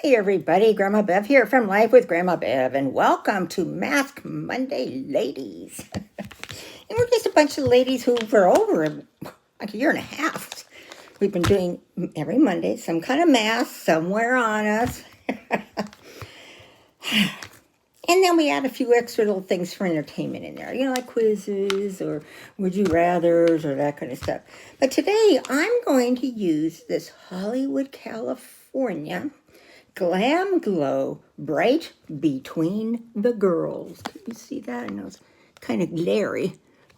Hey everybody, Grandma Bev here from Life with Grandma Bev, and welcome to Mask Monday, ladies. And we're just a bunch of ladies who, for over like a year and a half, we've been doing every Monday some kind of mask somewhere on us. And then we add a few extra little things for entertainment in there, like quizzes or would you rathers or that kind of stuff. But today I'm going to use this Hollywood, California Glam Glow Bright Between the Girls. Can you see that? I know it's kind of glary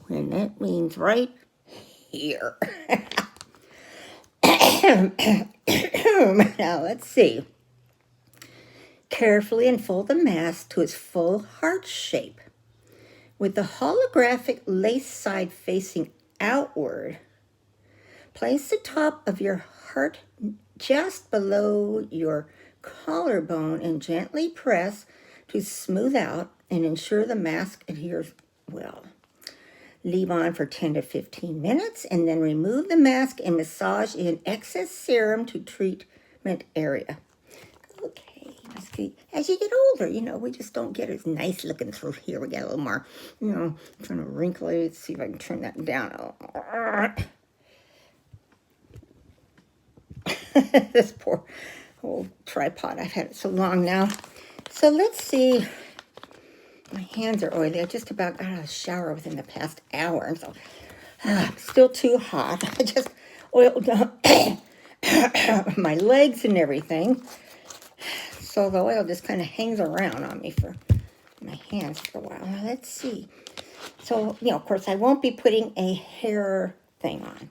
when that means right here. Now let's see. Carefully unfold the mask to its full heart shape. With the holographic lace side facing outward, place the top of your heart just below your collarbone and gently press to smooth out and ensure the mask adheres well. Leave on for 10 to 15 minutes and then remove the mask and massage in excess serum to treatment area. Okay, as you get older, we just don't get as nice looking through here. We get a little more, kind of wrinkly. Let's see if I can turn that down. This poor old tripod. I've had it so long now. So let's see. My hands are oily. I just about got out of the shower within the past hour. And so still too hot. I just oiled up my legs and everything. So the oil just kind of hangs around on me for my hands for a while. Now let's see. So, of course, I won't be putting a hair thing on.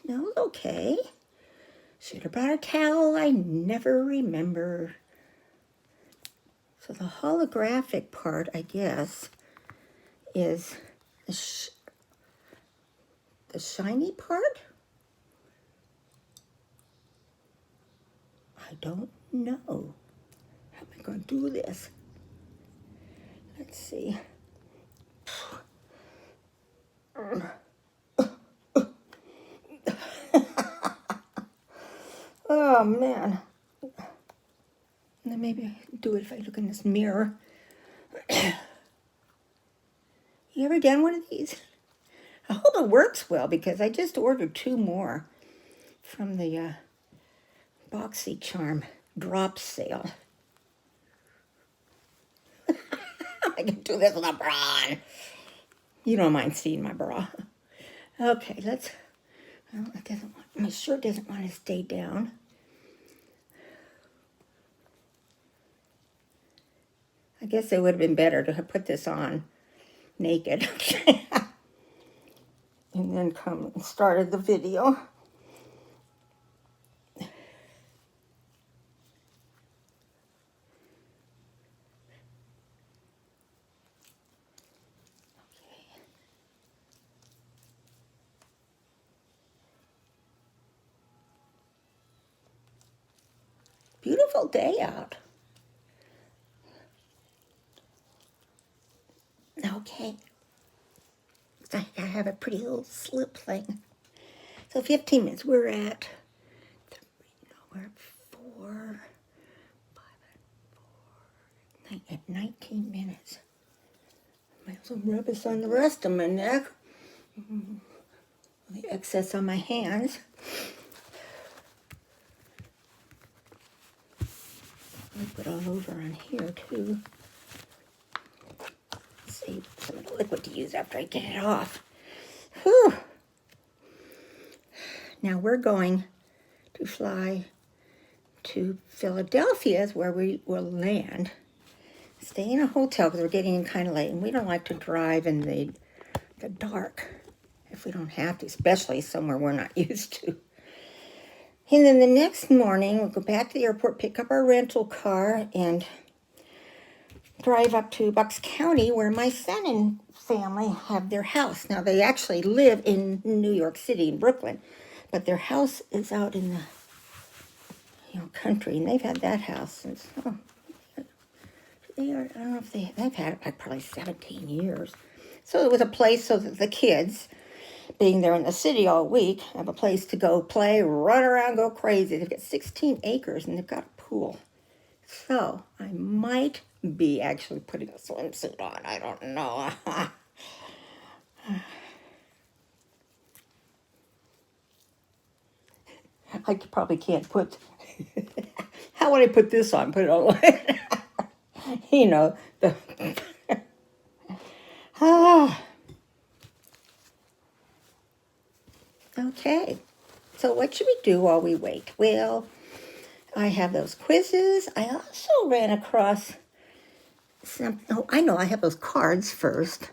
Smells okay. Should have brought a towel. I never remember. So the holographic part, I guess, is the shiny part? I don't know. How am I going to do this? Let's see. Oh, man. And then maybe I can do it if I look in this mirror. You ever done one of these? I hope it works well because I just ordered 2 more from the BoxyCharm drop sale. I can do this with a bra on. You don't mind seeing my bra. Okay, my shirt doesn't want to stay down. I guess it would have been better to have put this on naked. And then come and started the video. Beautiful day out. Okay. I have a pretty little slip thing. So 15 minutes. We're at 4, 5, 4, 19 minutes. Might as well rub this on the rest of my neck. The excess on my hands. Liquid all over on here too. Save some of the liquid to use after I get it off. Whew. Now we're going to fly to Philadelphia, is where we will land. Stay in a hotel because we're getting in kind of late, and we don't like to drive in the dark if we don't have to, especially somewhere we're not used to. And then the next morning, we'll go back to the airport, pick up our rental car, and drive up to Bucks County, where my son and family have their house. Now, they actually live in New York City, in Brooklyn, but their house is out in the country, and they've had that house since, I don't know if they've had it by probably 17 years. So it was a place so that the kids being there in the city all week, have a place to go play, run around, go crazy. They've got 16 acres and they've got a pool. So I might be actually putting a swimsuit on. I don't know. I probably can't put. How would I put this on? Put it on. You know the. Okay. So what should we do while we wait? Well, I have those quizzes. I also ran across some. Oh, I know. I have those cards first.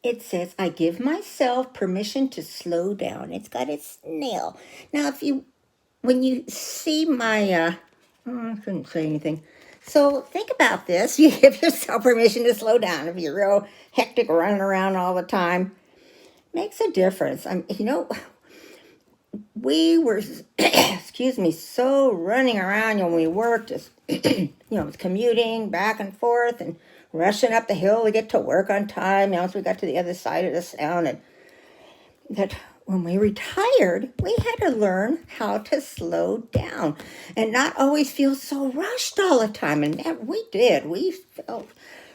It says, I give myself permission to slow down. It's got a snail. Now, when you see my, I couldn't say anything. So think about this. You give yourself permission to slow down. If you're real hectic running around all the time, makes a difference. We were, excuse me, so running around when we worked, just, commuting back and forth and rushing up the hill to get to work on time. Once we got to the other side of the town, and that when we retired, we had to learn how to slow down and not always feel so rushed all the time. And that we did. We felt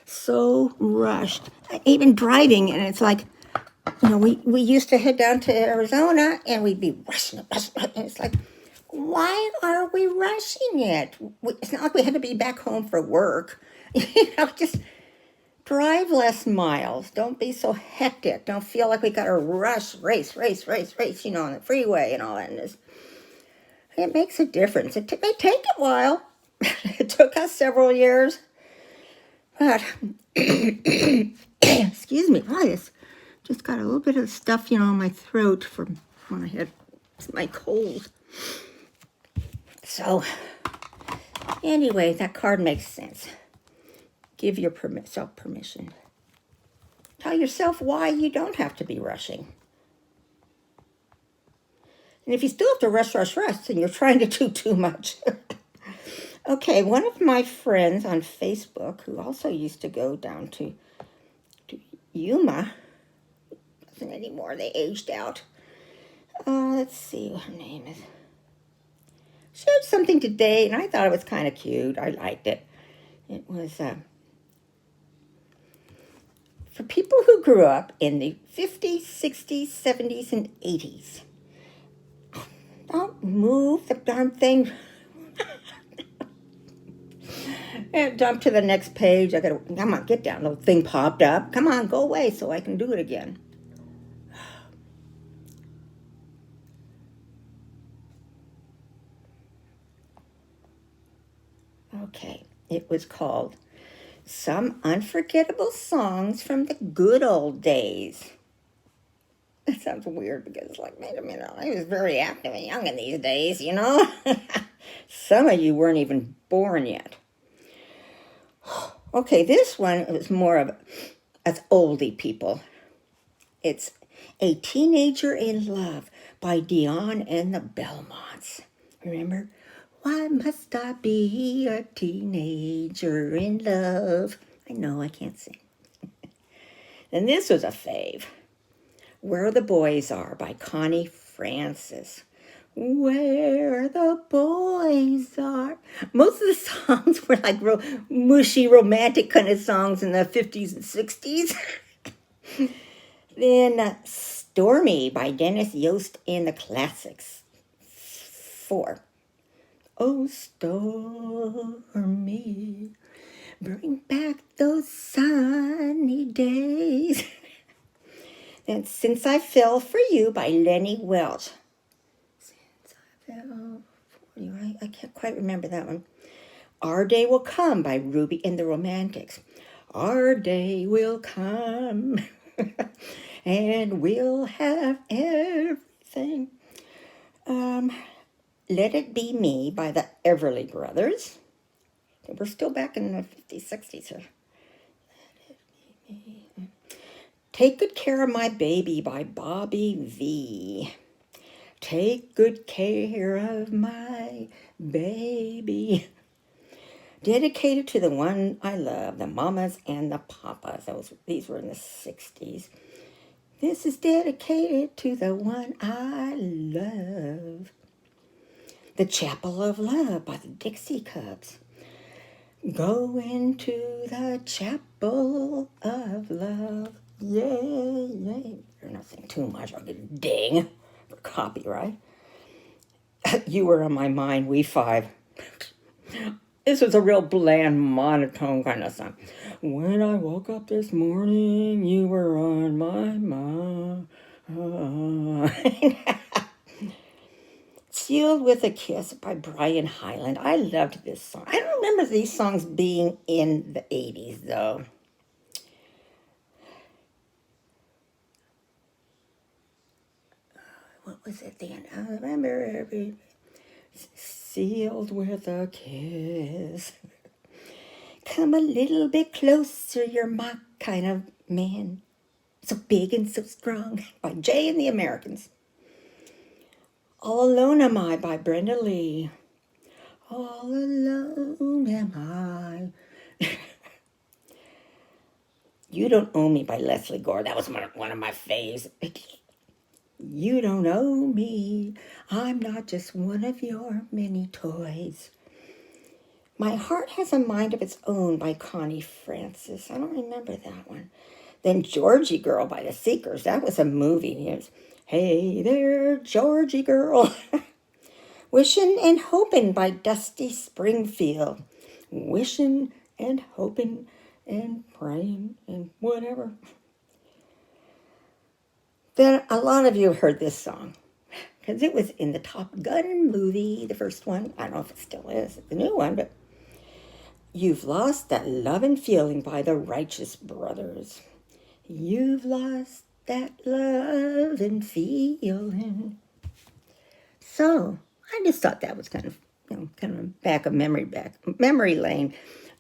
so rushed, even driving. And it's like, we used to head down to Arizona and we'd be rushing. And it's like, why are we rushing it? It's not like we had to be back home for work. Just drive less miles. Don't be so hectic. Don't feel like we got to race, on the freeway and all that. And it makes a difference. It may take a while. It took us several years. But, excuse me, I just got a little bit of stuff, on my throat from when I had my cold. So, anyway, that card makes sense. Give yourself permission. Tell yourself why you don't have to be rushing. And if you still have to rush, then you're trying to do too much. Okay, one of my friends on Facebook, who also used to go down to Yuma, doesn't anymore, they aged out. Let's see what her name is. Shared something today, and I thought it was kind of cute. I liked it. It was for people who grew up in the 50s, 60s, 70s, and 80s. Don't move the darn thing. And jump to the next page. Come on, get down. The thing popped up. Come on, go away so I can do it again. Okay, it was called Some Unforgettable Songs from the Good Old Days. That sounds weird because it's like, wait a minute, I was very active and young in these days, Some of you weren't even born yet. Okay, this one was more of as oldie people. It's A Teenager in Love by Dion and the Belmonts. Remember? Why must I be a teenager in love? I know I can't sing. And this was a fave. Where the Boys Are by Connie Francis. Where the boys are. Most of the songs were like real mushy, romantic kind of songs in the 50s and 60s. Then Stormy by Dennis Yost and the Classics. 4. Oh, Stormy, bring back those sunny days. Then Since I Fell for You by Lenny Welch. Since I Fell for You, I can't quite remember that one. Our Day Will Come by Ruby and the Romantics. Our day will come and we'll have everything. Let It Be Me by the Everly Brothers. We're still back in the 50s, 60s here. Let It Be Me. Take Good Care of My Baby by Bobby V. Take good care of my baby. Dedicated to the one I love, the mamas and the papas. These were in the 60s. This is dedicated to the one I love. The Chapel of Love by the Dixie Cubs. Go into the Chapel of Love. Yay, yay. You're not saying too much. I'll get a ding for copyright. You Were on My Mind, We Five. This was a real bland, monotone kind of song. When I woke up this morning, you were on my mind. Sealed with a Kiss by Brian Hyland. I loved this song. I don't remember these songs being in the 80s, though. What was it then? I remember every... Sealed with a kiss. Come a little bit closer, you're my kind of man. So big and so strong, by Jay and the Americans. All Alone Am I by Brenda Lee. All alone am I. You Don't Own Me by Leslie Gore. That was one of my faves. You don't own me. I'm not just one of your many toys. My Heart Has a Mind of Its Own by Connie Francis. I don't remember that one. Then Georgie Girl by the Seekers. That was a movie. It was, hey there, Georgie Girl. Wishing and Hoping by Dusty Springfield. Wishing and hoping and praying and whatever. Then a lot of you heard this song because it was in the Top Gun movie, the first one. I don't know if it still is, the new one, but You've Lost That Love and Feeling by the Righteous Brothers. You've lost that love and feeling. So I just thought that was kind of back of memory lane.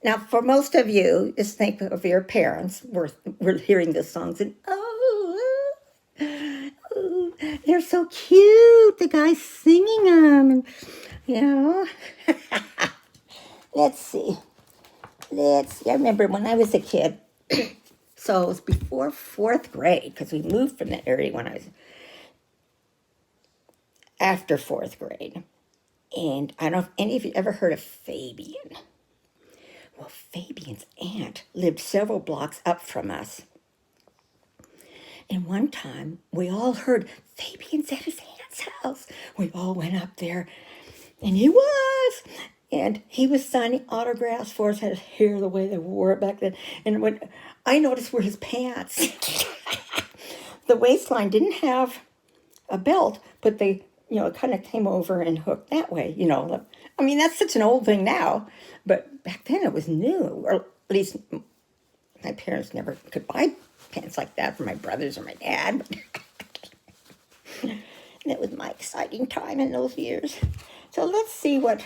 Now, for most of you, just think of your parents were hearing the songs and oh, they're so cute. The guy's singing them, Let's see. I remember when I was a kid. So it was before 4th grade because we moved from that area when I was after 4th grade. And I don't know if any of you ever heard of Fabian. Well, Fabian's aunt lived several blocks up from us. And one time, we all heard Fabian's at his aunt's house. We all went up there, and he was signing autographs for us, had his hair the way they wore it back then. And what I noticed were his pants. The waistline didn't have a belt, but they, it kind of came over and hooked that way, I mean, that's such an old thing now, but back then it was new, or at least my parents never could buy pants like that for my brothers or my dad. And it was my exciting time in those years. So let's see what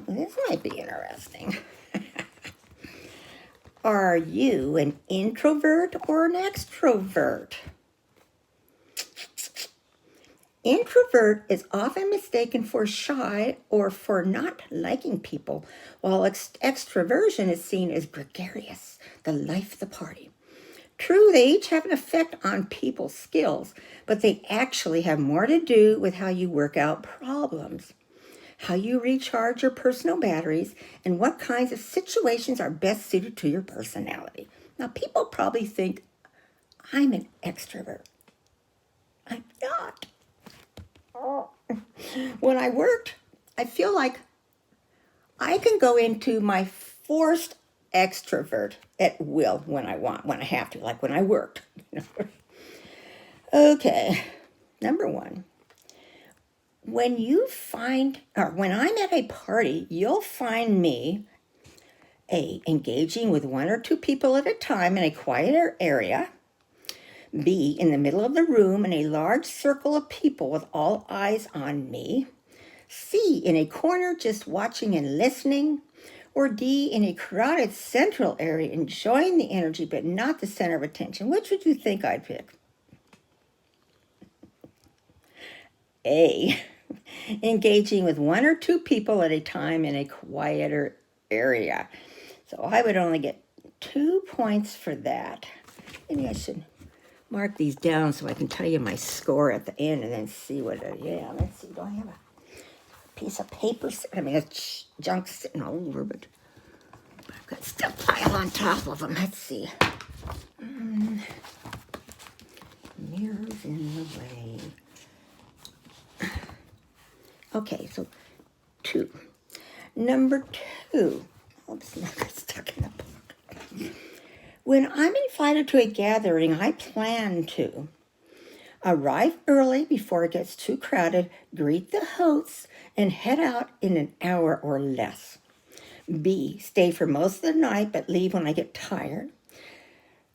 this might be interesting. Are you an introvert or an extrovert? Introvert is often mistaken for shy or for not liking people, while extroversion is seen as gregarious, the life of the party. True, they each have an effect on people's skills, but they actually have more to do with how you work out problems, how you recharge your personal batteries, and what kinds of situations are best suited to your personality. Now, people probably think I'm an extrovert. I'm not. When I worked, I feel like I can go into my forced extrovert at will when I have to, like when I worked. Okay, number one. When I'm at a party, you'll find me engaging with one or two people at a time in a quieter area. B, in the middle of the room in a large circle of people with all eyes on me. C, in a corner just watching and listening. Or D, in a crowded central area enjoying the energy but not the center of attention. Which would you think I'd pick? A, engaging with 1 or 2 people at a time in a quieter area. So I would only get 2 points for that. Maybe I should mark these down so I can tell you my score at the end and then see what let's see. Do I have a piece of paper? I mean, it's junk sitting all over, but I've got stuff piled on top of them. Let's see. Mirrors in the way. Okay, so 2. Number 2. Oops, now got stuck in a book. When I'm invited to a gathering, I plan to arrive early before it gets too crowded, greet the hosts, and head out in an hour or less. B, stay for most of the night but leave when I get tired.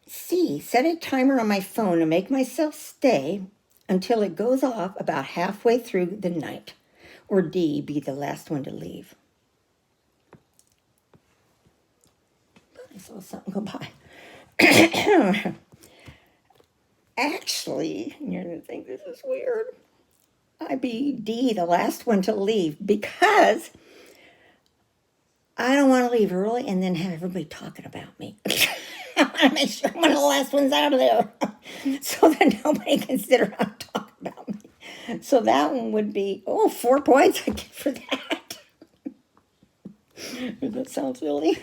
C, set a timer on my phone and make myself stay until it goes off about halfway through the night. Or D, be the last one to leave. I saw something go by. Actually, you're going to think this is weird. I'd be D, the last one to leave, because I don't want to leave early and then have everybody talking about me. I want to make sure I'm one of the last ones out of there so that nobody can sit around talking about me. So that one would be, 4 points I get for that. Does that sound silly?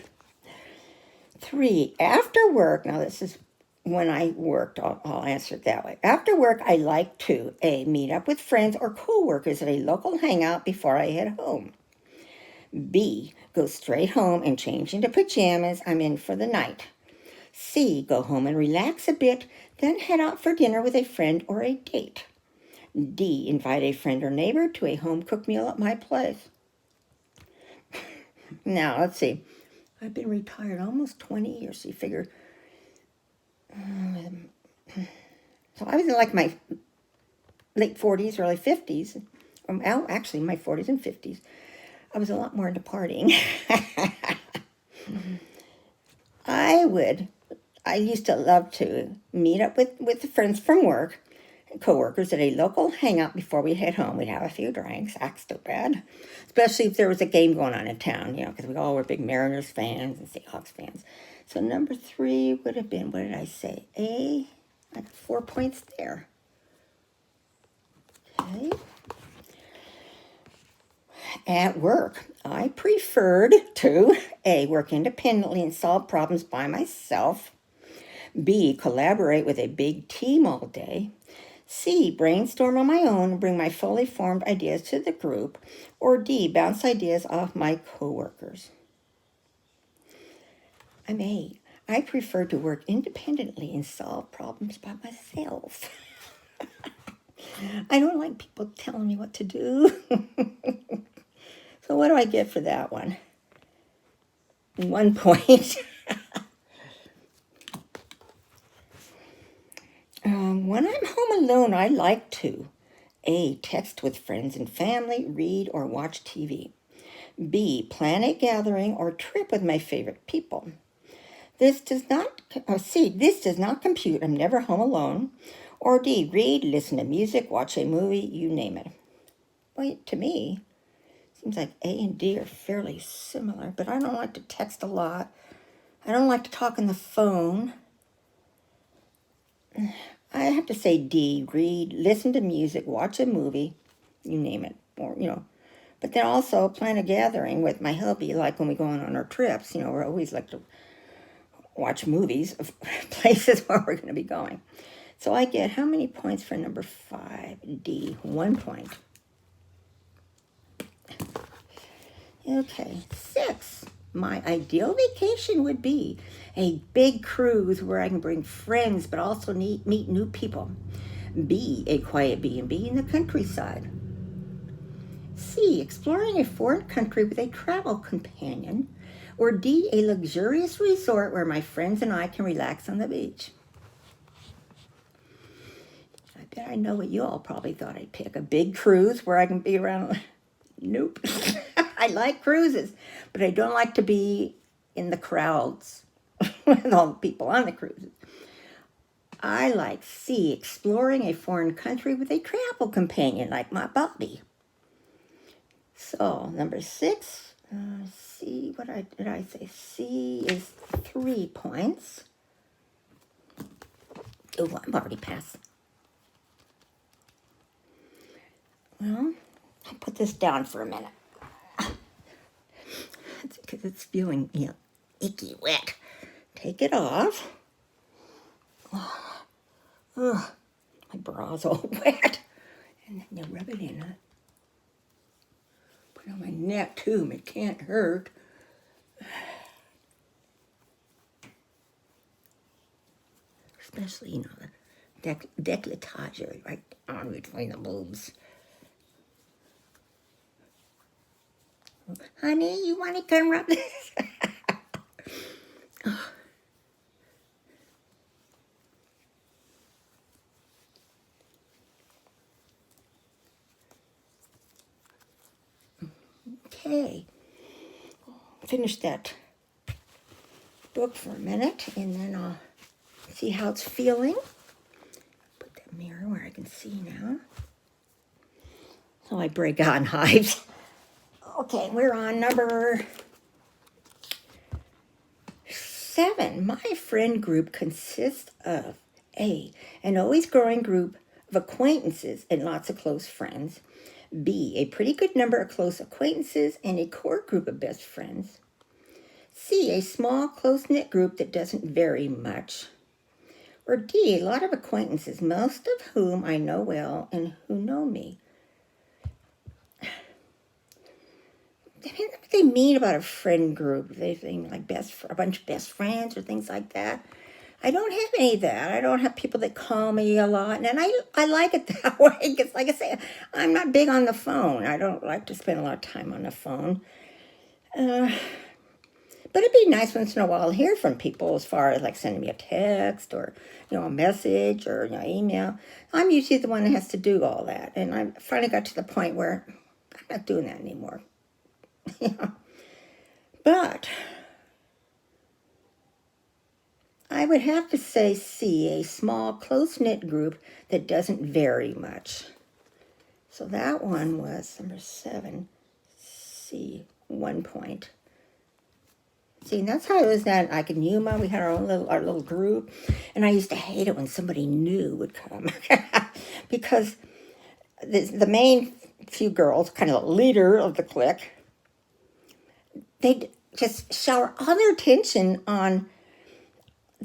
3, after work, now this is when I worked, I'll answer it that way. After work, I like to, A, meet up with friends or co-workers at a local hangout before I head home. B, go straight home and change into pajamas. I'm in for the night. C, go home and relax a bit, then head out for dinner with a friend or a date. D, invite a friend or neighbor to a home-cooked meal at my place. Now, let's see. I've been retired almost 20 years, so you figure. So I was in like my late 40s, early 50s. Actually, my 40s and 50s. I was a lot more into partying. I used to love to meet up with the friends from work, co-workers at a local hangout before we head home. We'd have a few drinks, act stupid, especially if there was a game going on in town, because we all were big Mariners fans and Seahawks fans. So number 3 would have been, what did I say? A, I got 4 points there. Okay. At work, I preferred to A, work independently and solve problems by myself. B, collaborate with a big team all day. C, brainstorm on my own and bring my fully formed ideas to the group. Or D, bounce ideas off my coworkers. I'm A. I prefer to work independently and solve problems by myself. I don't like people telling me what to do. So what do I get for that one? 1 point. When I'm home alone, I like to A, text with friends and family, read or watch TV. B, plan a gathering or trip with my favorite people. This does not compute. I'm never home alone. Or D, read, listen to music, watch a movie, you name it. Well, to me, seems like A and D are fairly similar, but I don't like to text a lot. I don't like to talk on the phone. I have to say D, read, listen to music, watch a movie, you name it. Or, but then also plan a gathering with my hubby, like when we go on our trips. We always like to watch movies of places where we're going to be going. So I get how many points for number 5? D, 1 point. Okay, 6. My ideal vacation would be a big cruise where I can bring friends but also meet new people. B, a quiet B&B in the countryside. C, exploring a foreign country with a travel companion. Or D, a luxurious resort where my friends and I can relax on the beach. I bet I know what you all probably thought I'd pick. A big cruise where I can be around. Nope. I like cruises, but I don't like to be in the crowds with all the people on the cruises. I like C, exploring a foreign country with a travel companion like my Bobby. So, number 6, C, did I say? C is 3 points. Oh, I'm already past. Well, I'll put this down for a minute. It's because it's feeling, icky wet. Take it off. Oh, my bra's all wet. And then you rub it in it. Put it on my neck too, it can't hurt. Especially, the décolletage right on between the boobs. Honey, you want to come rub this? Oh. Okay. Finish that book for a minute, and then I'll see how it's feeling. Put that mirror where I can see now. So I break out in hives. Okay, we're on number 7. My friend group consists of A, an always growing group of acquaintances and lots of close friends. B, a pretty good number of close acquaintances and a core group of best friends. C, a small, close-knit group that doesn't vary much. Or D, a lot of acquaintances, most of whom I know well and who know me. What they mean about a friend group? They think like a bunch of best friends or things like that. I don't have any of that. I don't have people that call me a lot, and I like it that way because, like I say, I'm not big on the phone. I don't like to spend a lot of time on the phone. But it'd be nice once in a while to hear from people as far as like sending me a text or, a message or, email. I'm usually the one that has to do all that. And I finally got to the point where I'm not doing that anymore. But I would have to say C, a small, close-knit group that doesn't vary much. So that one was number 7, C, 1 point. See, and that's how it was that like in Yuma, we had our little group, and I used to hate it when somebody new would come because the main few girls, kind of the leader of the clique, they'd just shower all their attention on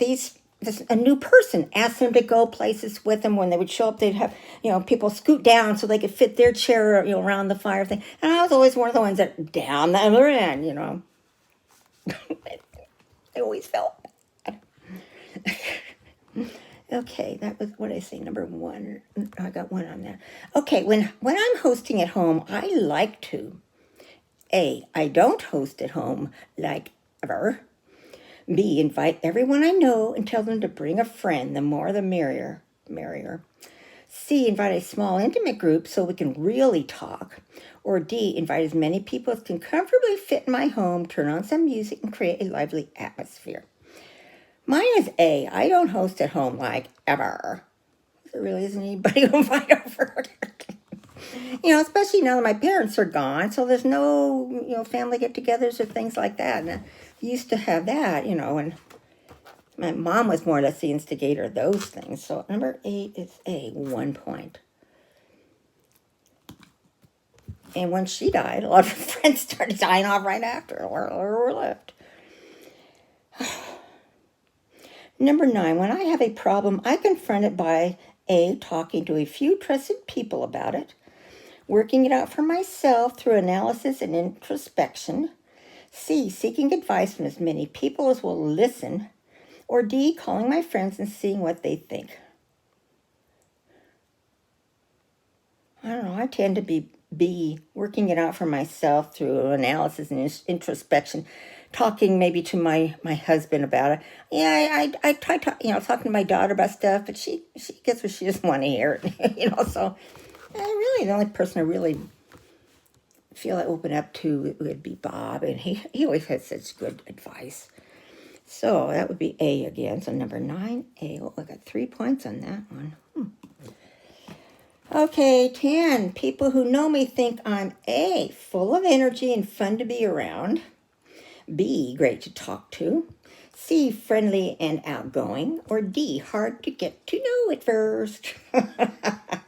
a new person, ask them to go places with them. When they would show up, they'd have, people scoot down so they could fit their chair, around the fire thing. And I was always one of the ones that down the other end, I always felt bad. Okay, that was, what did I say, number 1? I got 1 on that. Okay, when I'm hosting at home, I like to. A, I don't host at home, like ever. B, invite everyone I know and tell them to bring a friend. The more the merrier. C, invite a small intimate group so we can really talk. Or D, invite as many people as can comfortably fit in my home, turn on some music, and create a lively atmosphere. Mine is A, I don't host at home like ever. There really isn't anybody to invite over. Especially now that my parents are gone, so there's no, family get-togethers or things like that. And I used to have that, and my mom was more or less the instigator of those things. So number 8 is A, 1 point. And when she died, a lot of her friends started dying off right after or left. Number 9, when I have a problem, I confront it by A, talking to a few trusted people about it, working it out for myself through analysis and introspection, C, seeking advice from as many people as will listen, or D, calling my friends and seeing what they think. I don't know, I tend to be B, working it out for myself through analysis and introspection, talking maybe to my husband about it. Yeah, I try talking to my daughter about stuff, but she gets what she doesn't want to hear, so really the only person I really feel I open up to would be Bob, and he always has such good advice. So that would be A again. So number 9, A. Oh, I got 3 points on that one. Okay, 10. People who know me think I'm A, full of energy and fun to be around. B, great to talk to. C, friendly and outgoing. Or D, hard to get to know at first. I'd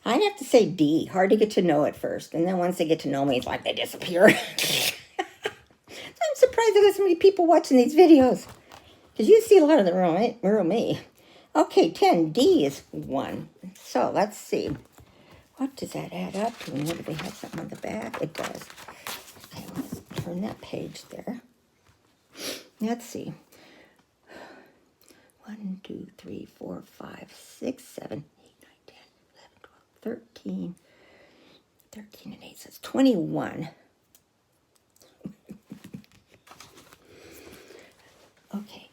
have to say D, hard to get to know at first. And then once they get to know me, it's like they disappear. I'm surprised there's so many people watching these videos. Because you see a lot of the real me. Okay, 10. D is 1. So let's see. What does that add up to? And what do they have something on the back? It does. Okay, let's turn that page there. Let's see. 1, 2, 3, 4, 5, 6, 7, 8, 9, 10, 11, 12, 13. 13 and 8 says 21. Okay.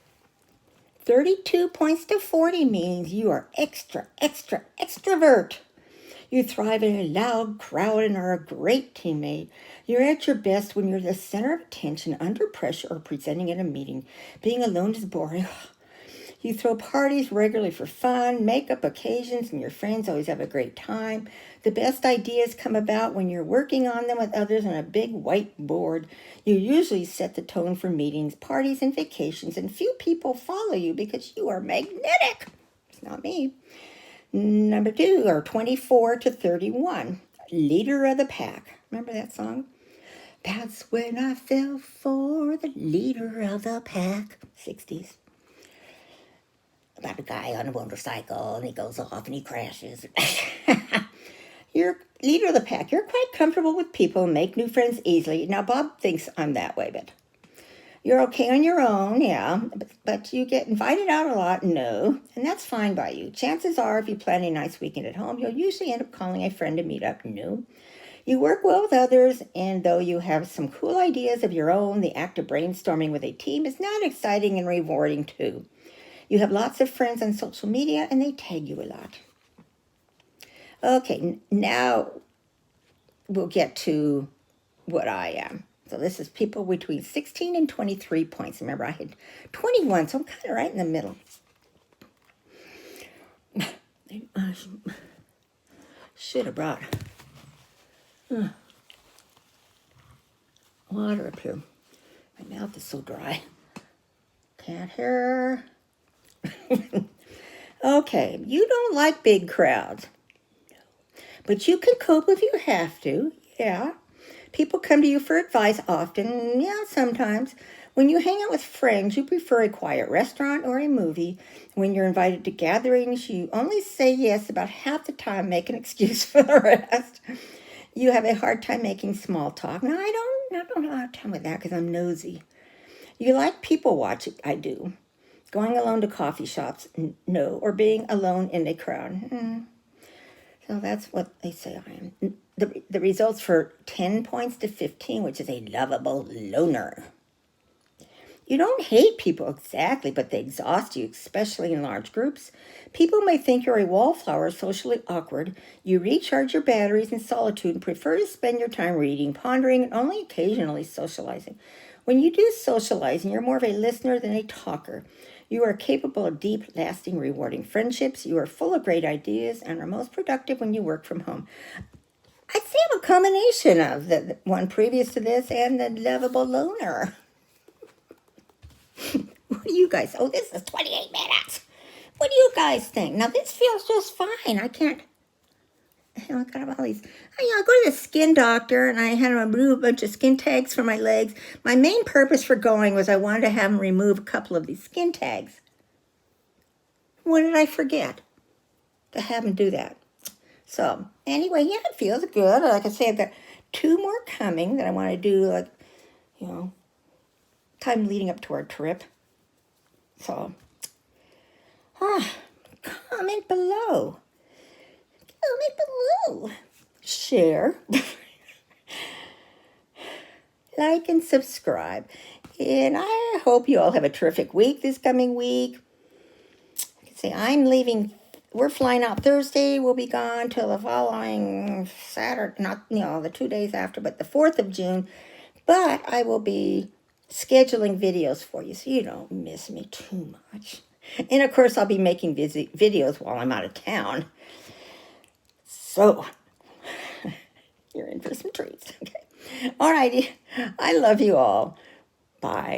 32 points to 40 means you are extrovert. You thrive in a loud crowd and are a great teammate. You're at your best when you're the center of attention, under pressure, or presenting at a meeting. Being alone is boring. You throw parties regularly for fun, make up occasions, and your friends always have a great time. The best ideas come about when you're working on them with others on a big whiteboard. You usually set the tone for meetings, parties, and vacations, and few people follow you because you are magnetic. It's not me. Number 2 are 24 to 31. Leader of the pack. Remember that song? That's when I fell for the leader of the pack. 60s. About a guy on a motorcycle, and he goes off and he crashes. You're leader of the pack. You're quite comfortable with people and make new friends easily. Now, Bob thinks I'm that way, but you're okay on your own, yeah. But you get invited out a lot, no. And that's fine by you. Chances are, if you plan a nice weekend at home, you'll usually end up calling a friend to meet up, no. You work well with others, and though you have some cool ideas of your own, the act of brainstorming with a team is not exciting and rewarding, too. You have lots of friends on social media, and they tag you a lot. Okay, now we'll get to what I am. So this is people between 16 and 23 points. Remember, I had 21, so I'm kind of right in the middle. Should have brought water up here. My mouth is so dry. Can't hear. Okay, you don't like big crowds. But you can cope if you have to, yeah. People come to you for advice often, yeah, sometimes. When you hang out with friends, you prefer a quiet restaurant or a movie. When you're invited to gatherings, you only say yes about half the time, make an excuse for the rest. You have a hard time making small talk. Now, I don't have time with that because I'm nosy. You like people watching, I do. Going alone to coffee shops, no. Or being alone in a crowd, So that's what they say I am. The results for 10 points to 15, which is a lovable loner. You don't hate people exactly, but they exhaust you, especially in large groups. People may think you're a wallflower, socially awkward. You recharge your batteries in solitude and prefer to spend your time reading, pondering, and only occasionally socializing. When you do socializing, you're more of a listener than a talker. You are capable of deep, lasting, rewarding friendships. You are full of great ideas and are most productive when you work from home. I'd say I'm a combination of the one previous to this and the lovable loner. What do you guys? Oh, this is 28 minutes. What do you guys think? Now, this feels just fine. I got all these. I go to the skin doctor, and I had to remove a bunch of skin tags from my legs. My main purpose for going was I wanted to have him remove a couple of these skin tags. What did I forget? To have him do that. So, anyway, yeah, it feels good. Like I say, I've got 2 more coming that I want to do, time leading up to our trip. So, comment below. Share. Like and subscribe. And I hope you all have a terrific week this coming week. I can say I'm leaving. We're flying out Thursday. We'll be gone till the following Saturday. Not, the 2 days after, but the 4th of June. But I will be scheduling videos for you so you don't miss me too much. And, of course, I'll be making videos while I'm out of town. So, you're in for some treats. Okay. All righty. I love you all. Bye.